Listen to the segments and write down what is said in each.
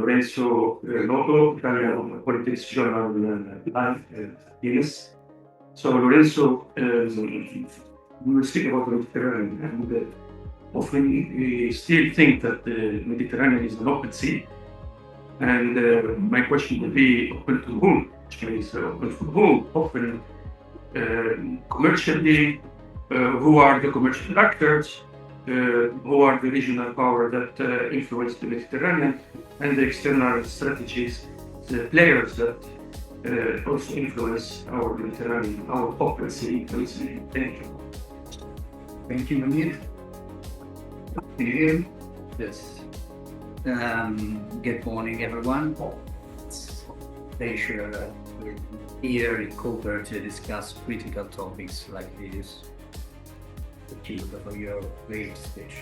Lorenzo Notto, Italian Geopolitics Journal Limes. So Lorenzo, we will speak about the Mediterranean, and often we still think that the Mediterranean is an open sea. And my question would be open to whom? Which means open for whom? Open commercially, who are the commercial actors, who are the regional power that influence the Mediterranean, and the external strategies, the players that also influence our Mediterranean, our open sea. Thank you. Thank you, Munir. Can you hear me? Yes. Good morning, everyone. It's a pleasure here in Cooper to discuss critical topics like this. Thank you for your great speech.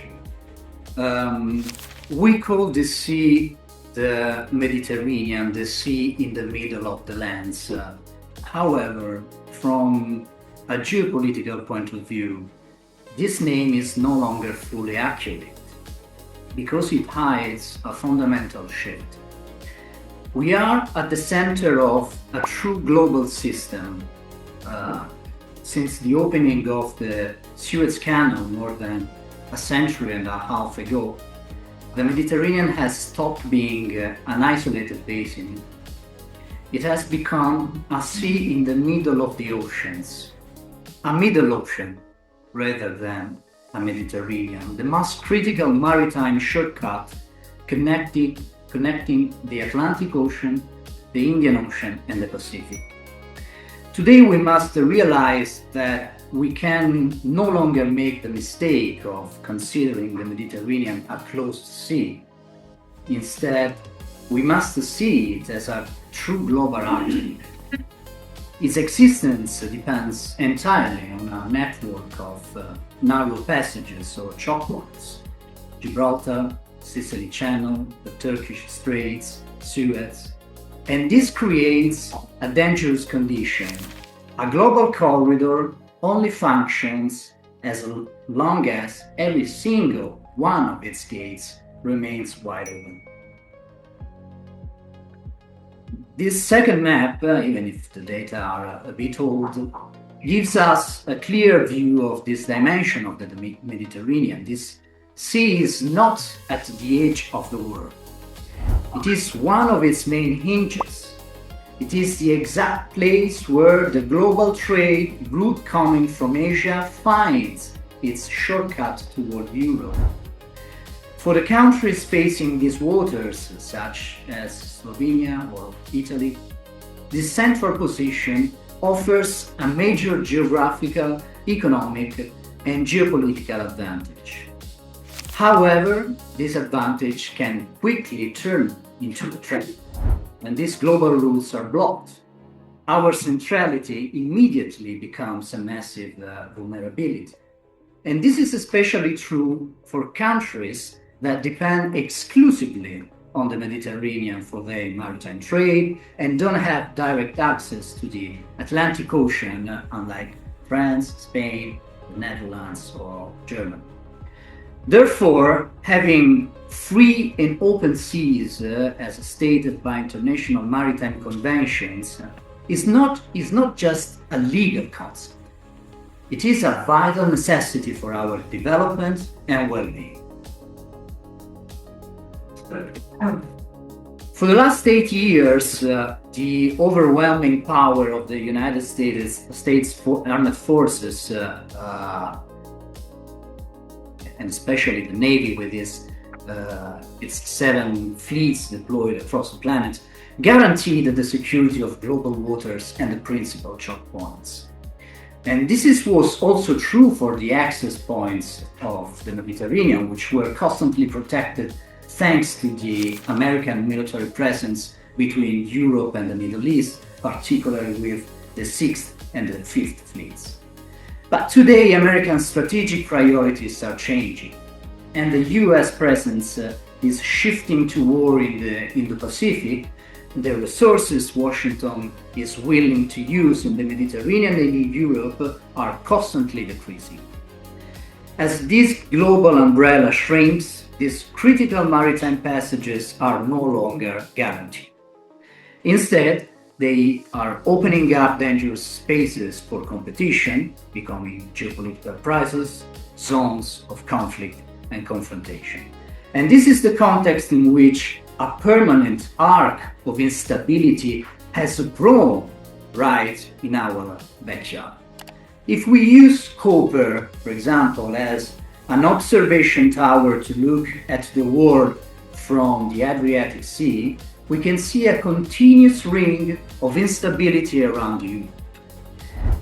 We call the sea the Mediterranean, the sea in the middle of the lands. However, from a geopolitical point of view, this name is no longer fully accurate because it hides a fundamental shift. We are at the center of a true global system. Since the opening of the Suez Canal more than a century and a half ago, the Mediterranean has stopped being an isolated basin. It has become a sea in the middle of the oceans, a middle ocean rather than a Mediterranean, the most critical maritime shortcut connecting the Atlantic Ocean, the Indian Ocean, and the Pacific. Today we must realize that we can no longer make the mistake of considering the Mediterranean a closed sea. Instead, we must see it as a true global artery. Its existence depends entirely on a network of narrow passages or choke points: Gibraltar, Sicily Channel, the Turkish Straits, Suez. And this creates a dangerous condition. A global corridor only functions as long as every single one of its gates remains wide open. This second map, even if the data are a bit old, gives us a clear view of this dimension of the Mediterranean. This sea is not at the edge of the world. It is one of its main hinges. It is the exact place where the global trade route coming from Asia finds its shortcut toward Europe. For the countries facing these waters, such as Slovenia or Italy, this central position offers a major geographical, economic, and geopolitical advantage. However, this advantage can quickly turn into a threat when these global routes are blocked. Our centrality immediately becomes a massive vulnerability. And this is especially true for countries that depend exclusively on the Mediterranean for their maritime trade and don't have direct access to the Atlantic Ocean, unlike France, Spain, the Netherlands, or Germany. Therefore, having free and open seas, as stated by international maritime conventions, is not just a legal concept. It is a vital necessity for our development and well-being. For the last 80 years, the overwhelming power of the United States Armed Forces, and especially the Navy with its 7 fleets deployed across the planet, guaranteed the security of global waters and the principal choke points. And this was also true for the access points of the Mediterranean, which were constantly protected thanks to the American military presence between Europe and the Middle East, particularly with the 6th and the 5th fleets. But today, American strategic priorities are changing, and the US presence is shifting to war in the Pacific. The resources Washington is willing to use in the Mediterranean and in Europe are constantly decreasing. As this global umbrella shrinks, these critical maritime passages are no longer guaranteed. Instead, they are opening up dangerous spaces for competition, becoming geopolitical crises, zones of conflict and confrontation. And this is the context in which a permanent arc of instability has grown right in our backyard. If we use Cooper, for example, as an observation tower to look at the world from the Adriatic Sea, we can see a continuous ring of instability around Europe.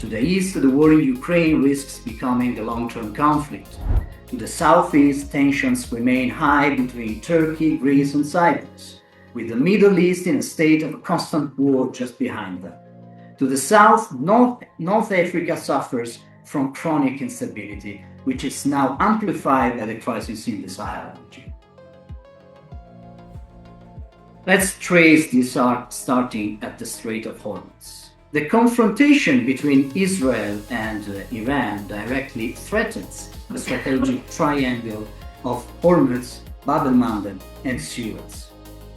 To the east, the war in Ukraine risks becoming a long-term conflict. To the southeast, tensions remain high between Turkey, Greece, and Cyprus, with the Middle East in a state of constant war just behind them. To the south, North Africa suffers from chronic instability, which is now amplified by the crisis in the Sahel region. Let's trace this arc starting at the Strait of Hormuz. The confrontation between Israel and Iran directly threatens the strategic triangle of Hormuz, Bab el-Mandeb, and Suez.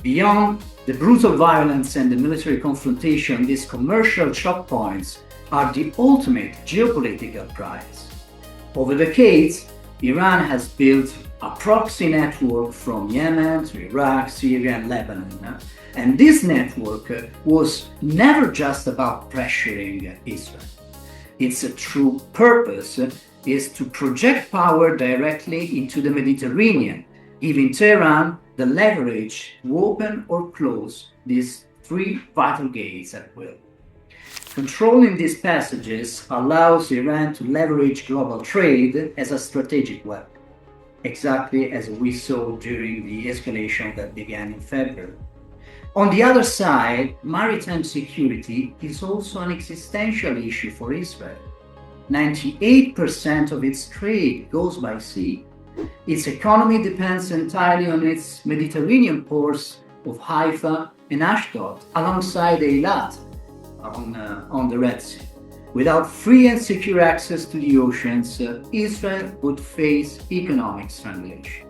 Beyond the brutal violence and the military confrontation, these commercial choke points are the ultimate geopolitical prize. Over decades, Iran has built a proxy network from Yemen to Iraq, Syria, and Lebanon. And this network was never just about pressuring Israel. Its true purpose is to project power directly into the Mediterranean, giving Tehran the leverage to open or close these three vital gates at will. Controlling these passages allows Iran to leverage global trade as a strategic weapon, exactly as we saw during the escalation that began in February. On the other side, maritime security is also an existential issue for Israel. 98% of its trade goes by sea. Its economy depends entirely on its Mediterranean ports of Haifa and Ashdod, alongside Eilat on the Red Sea. Without free and secure access to the oceans, Israel would face economic strangulation.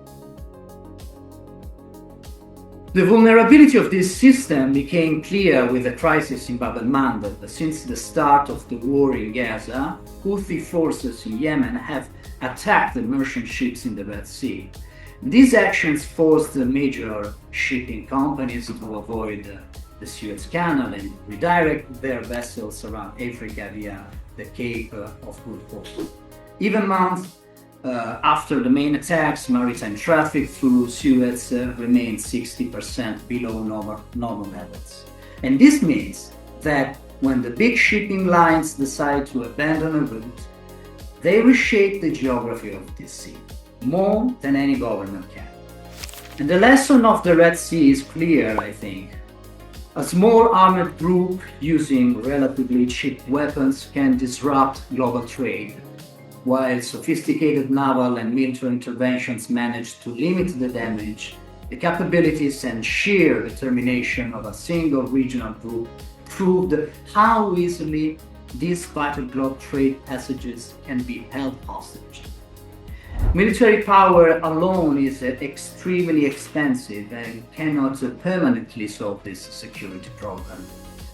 The vulnerability of this system became clear with the crisis in Bab el-Mandeb. Since the start of the war in Gaza, Houthi forces in Yemen have attacked the merchant ships in the Red Sea. These actions forced the major shipping companies to avoid the Suez Canal and redirect their vessels around Africa via the Cape of Good Hope. Even months after the main attacks, maritime traffic through Suez remained 60% below normal levels. And this means that when the big shipping lines decide to abandon a route, they reshape the geography of this sea, more than any government can. And the lesson of the Red Sea is clear, I think. A small armored group using relatively cheap weapons can disrupt global trade, while sophisticated naval and military interventions manage to limit the damage. The capabilities and sheer determination of a single regional group proved how easily these vital global trade passages can be held hostage. Military power alone is extremely expensive and cannot permanently solve this security problem.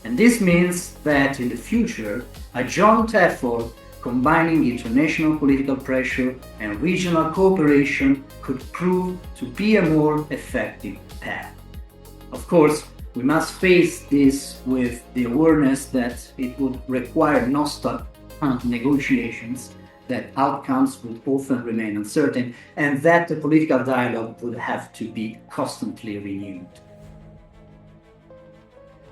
And this means that in the future, a joint effort combining international political pressure and regional cooperation could prove to be a more effective path. Of course, we must face this with the awareness that it would require non-stop negotiations, that outcomes would often remain uncertain, and that the political dialogue would have to be constantly renewed.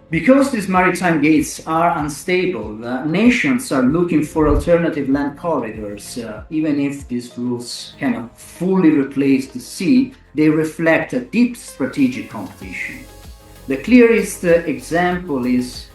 Because these maritime gates are unstable, nations are looking for alternative land corridors. Even if these routes cannot fully replace the sea, they reflect a deep strategic competition. The clearest example is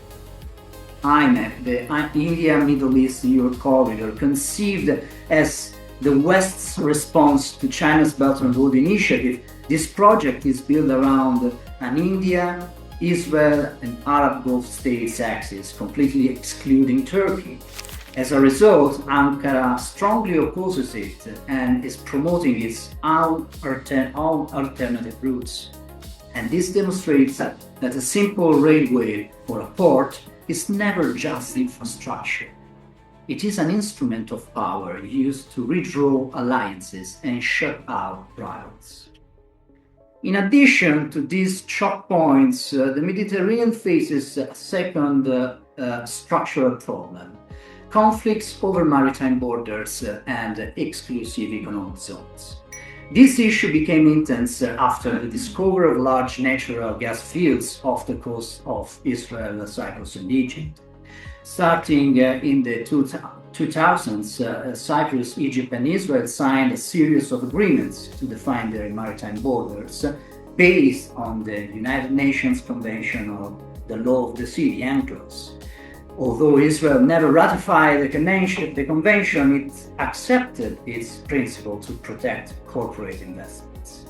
IMEC, the India Middle East Europe corridor, conceived as the West's response to China's Belt and Road Initiative. This project is built around an India, Israel, and Arab Gulf states axis, completely excluding Turkey. As a result, Ankara strongly opposes it and is promoting its own alternative routes. And this demonstrates that a simple railway or a port is never just infrastructure. It is an instrument of power used to redraw alliances and shut out rivals. In addition to these choke points, the Mediterranean faces a second structural problem: conflicts over maritime borders and exclusive economic zones. This issue became intense after the discovery of large natural gas fields off the coast of Israel, Cyprus, and Egypt. Starting in the 2000s, Cyprus, Egypt, and Israel signed a series of agreements to define their maritime borders based on the United Nations Convention on the Law of the Sea, the UNCLOS. Although Israel never ratified the convention, it accepted its principle to protect corporate investments.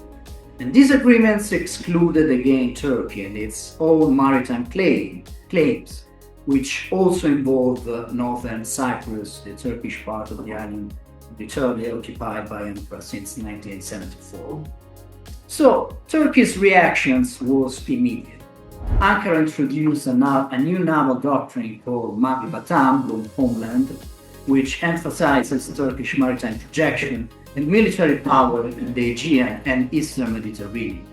And these agreements excluded again Turkey and its own maritime claims, which also involved northern Cyprus, the Turkish part of the island, literally occupied by Ankara since 1974. So Turkey's reactions was immediate. Ankara introduced a new naval doctrine called Mavi Batam, Homeland, which emphasizes Turkish maritime projection and military power in the Aegean and Eastern Mediterranean.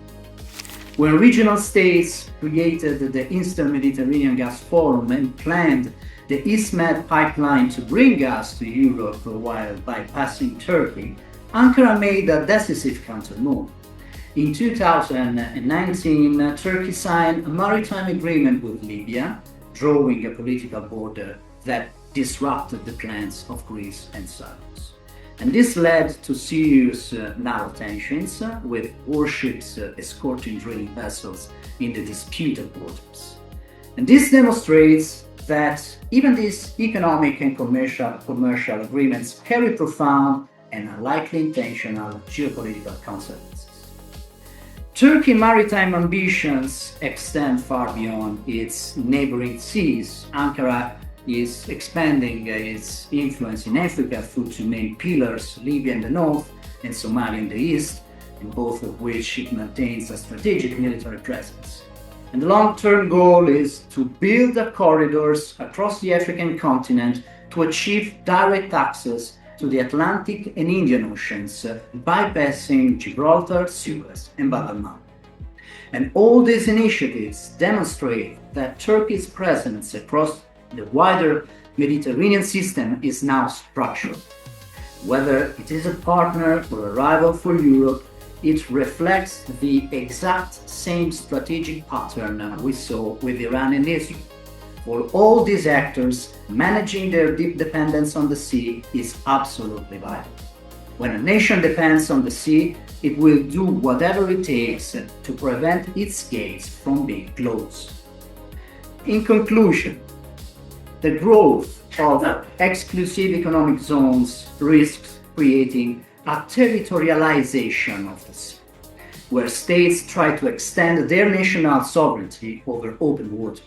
When regional states created the Eastern Mediterranean Gas Forum and planned the EastMed pipeline to bring gas to Europe while bypassing Turkey, Ankara made a decisive countermove. In 2019, Turkey signed a maritime agreement with Libya, drawing a political border that disrupted the plans of Greece and Cyprus. And this led to serious naval tensions, with warships escorting drilling vessels in the disputed waters. And this demonstrates that even these economic and commercial agreements carry profound and unlikely intentional geopolitical consequences. Turkey's maritime ambitions extend far beyond its neighboring seas. Ankara is expanding its influence in Africa through two main pillars, Libya in the north and Somalia in the east, in both of which it maintains a strategic military presence. And the long-term goal is to build the corridors across the African continent to achieve direct access to the Atlantic and Indian Oceans, bypassing Gibraltar, Suez, and Bab el-Mandeb. And all these initiatives demonstrate that Turkey's presence across the wider Mediterranean system is now structural. Whether it is a partner or a rival for Europe, it reflects the exact same strategic pattern we saw with Iran and Israel. For all these actors, managing their deep dependence on the sea is absolutely vital. When a nation depends on the sea, it will do whatever it takes to prevent its gates from being closed. In conclusion, the growth of exclusive economic zones risks creating a territorialization of the sea, where states try to extend their national sovereignty over open waters.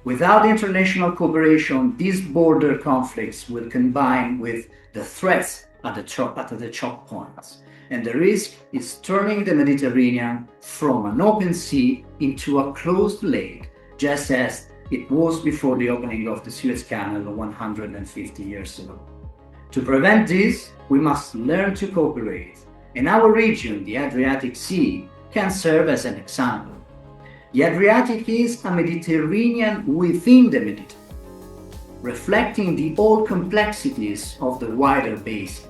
Without international cooperation, these border conflicts will combine with the threats at the choke points, and the risk is turning the Mediterranean from an open sea into a closed lake, just as it was before the opening of the Suez Canal 150 years ago. To prevent this, we must learn to cooperate, and our region, the Adriatic Sea, can serve as an example. The Adriatic is a Mediterranean within the Mediterranean, reflecting the old complexities of the wider basin.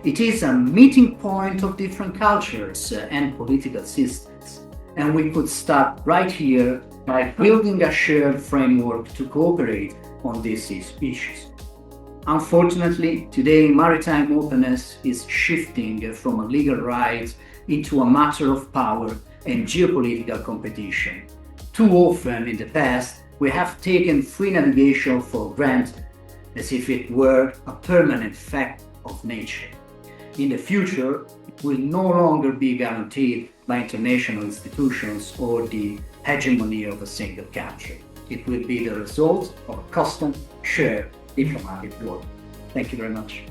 It is a meeting point of different cultures and political systems, and we could start right here by building a shared framework to cooperate on these issues. Unfortunately, today maritime openness is shifting from a legal right into a matter of power and geopolitical competition. Too often in the past, we have taken free navigation for granted, as if it were a permanent fact of nature. In the future, it will no longer be guaranteed by international institutions or the hegemony of a single country. It will be the result of a custom shared diplomatic work. Thank you very much.